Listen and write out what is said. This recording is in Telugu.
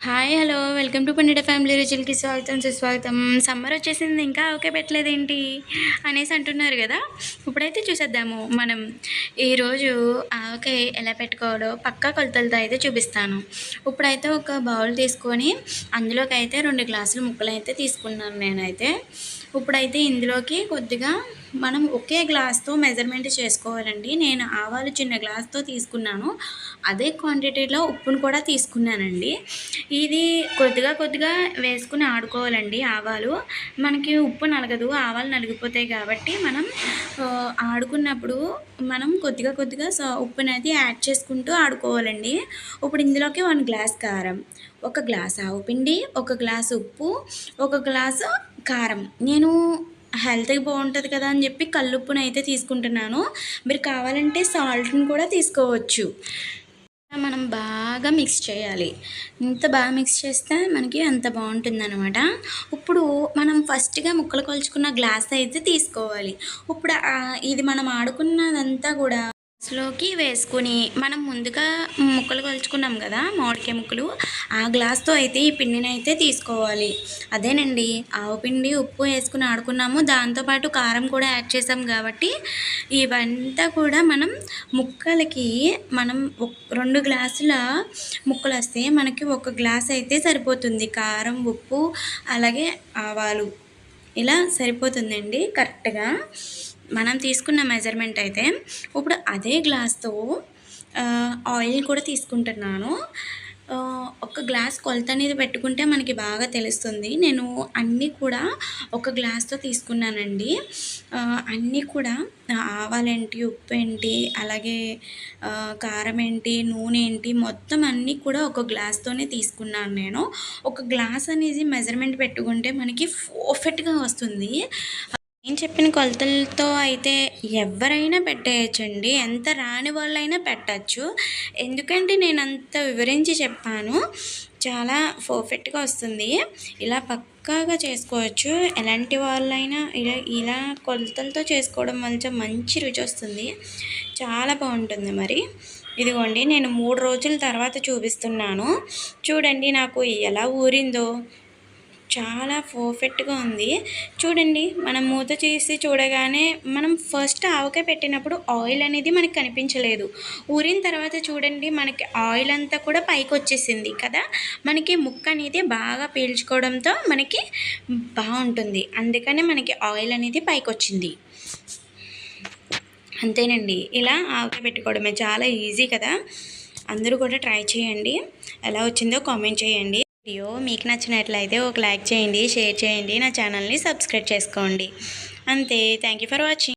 హాయ్ హలో వెల్కమ్ టు పన్నీట ఫ్యామిలీ రుచులకి స్వాగతం సుస్వాగతం. సమ్మర్ వచ్చేసింది ఇంకా ఓకే పెట్టలేదేంటి అనేసి అంటున్నారు కదా. ఇప్పుడైతే చూసేద్దాము మనం ఈరోజు ఆవకాయ ఎలా పెట్టుకోవాలో పక్కా కొలతలతో అయితే చూపిస్తాను. ఇప్పుడైతే ఒక బౌల్ తీసుకొని అందులోకి అయితే 2 గ్లాసుల ముక్కలు అయితే తీసుకున్నాను నేనైతే. ఇప్పుడైతే ఇందులోకి కొద్దిగా మనం ఒకే గ్లాస్తో మెజర్మెంట్ చేసుకోవాలండి. నేను ఆవాలు చిన్న గ్లాస్తో తీసుకున్నాను, అదే క్వాంటిటీలో ఉప్పును కూడా తీసుకున్నానండి. ఇది కొద్దిగా వేసుకుని ఆడుకోవాలండి. ఆవాలు మనకి ఉప్పు నలగదు, ఆవాలు నలిగిపోతాయి కాబట్టి మనం ఆడుకున్నప్పుడు మనం కొద్దిగా ఉప్పునది యాడ్ చేసుకుంటూ ఆడుకోవాలండి. ఇప్పుడు ఇందులోకి 1 గ్లాస్ కారం, 1 గ్లాస్ ఆవుపిండి, 1 గ్లాస్ ఉప్పు, 1 గ్లాసు కారం. నేను హెల్త్‌కి బాగుంటుంది కదా అని చెప్పి కల్లుప్పునైతే తీసుకుంటున్నాను. మీరు కావాలంటే సాల్ట్‌ని కూడా తీసుకోవచ్చు. మనం బాగా మిక్స్ చేయాలి. ఎంత బాగా మిక్స్ చేస్తే మనకి అంత బాగుంటుందన్నమాట. ఇప్పుడు మనం ఫస్ట్గా ముక్కలు కొలుచుకున్న గ్లాస్ అయితే తీసుకోవాలి. ఇప్పుడు ఇది మనం ఆడుకున్నదంతా కూడా గ్లాస్లోకి వేసుకుని మనం ముందుగా ముక్కలు కొలుచుకున్నాం కదా మామిడికాయ ముక్కలు, ఆ గ్లాస్తో అయితే ఈ పిండిని అయితే తీసుకోవాలి. అదేనండి ఆవు పిండి ఉప్పు వేసుకుని ఆడుకున్నాము, దాంతోపాటు కారం కూడా యాడ్ చేసాం కాబట్టి ఇవంతా కూడా మనం ముక్కలకి మనం 2 గ్లాసుల ముక్కలు వస్తే మనకి 1 గ్లాస్ అయితే సరిపోతుంది. కారం ఉప్పు అలాగే ఆవాలు ఇలా సరిపోతుందండి కరెక్ట్గా మనం తీసుకున్న మెజర్మెంట్ అయితే. ఇప్పుడు అదే గ్లాస్తో ఆయిల్ కూడా తీసుకుంటున్నాను. 1 గ్లాస్ కొలత అనేది పెట్టుకుంటే మనకి బాగా తెలుస్తుంది. నేను అన్నీ కూడా 1 గ్లాస్తో తీసుకున్నానండి. అన్నీ కూడా ఆవాలేంటి, ఉప్పు ఏంటి, అలాగే కారం ఏంటి, నూనె ఏంటి, మొత్తం అన్నీ కూడా 1 గ్లాస్తోనే తీసుకున్నాను నేను. 1 గ్లాస్ అనేది మెజర్మెంట్ పెట్టుకుంటే మనకి పర్ఫెక్ట్గా వస్తుంది. నేను చెప్పిన కొలతలతో అయితే ఎవరైనా పెట్టేయచ్చండి, ఎంత రాని వాళ్ళైనా పెట్టచ్చు. ఎందుకంటే నేను అంత వివరించి చెప్పాను, చాలా పర్ఫెక్ట్గా వస్తుంది. ఇలా పక్కాగా చేసుకోవచ్చు, ఎలాంటి వాళ్ళైనా ఇలా కొలతలతో చేసుకోవడం వల్ల మంచి రుచి వస్తుంది, చాలా బాగుంటుంది. మరి ఇదిగోండి నేను 3 రోజుల తర్వాత చూపిస్తున్నాను. చూడండి నాకు ఎలా ఊరిందో, చాలా పర్ఫెక్ట్గా ఉంది. చూడండి మనం మూత చేసి చూడగానే మనం ఫస్ట్ ఆవకాయ పెట్టినప్పుడు ఆయిల్ అనేది మనకి కనిపించలేదు, ఊరిన తర్వాత చూడండి మనకి ఆయిల్ అంతా కూడా పైకి వచ్చేసింది కదా. మనకి ముక్క అనేది బాగా పీల్చుకోవడంతో మనకి బాగుంటుంది, అందుకనే మనకి ఆయిల్ అనేది పైకి వచ్చింది. అంతేనండి, ఇలా ఆవకాయ పెట్టుకోవడమే చాలా ఈజీ కదా. అందరూ కూడా ట్రై చేయండి, ఎలా వచ్చిందో కామెంట్ చేయండి. వీడియో మీకు నచ్చినట్లయితే ఒక లైక్ చేయండి, షేర్ చేయండి, నా ఛానల్ని సబ్స్క్రైబ్ చేసుకోండి. అంతే. Thank you for watching.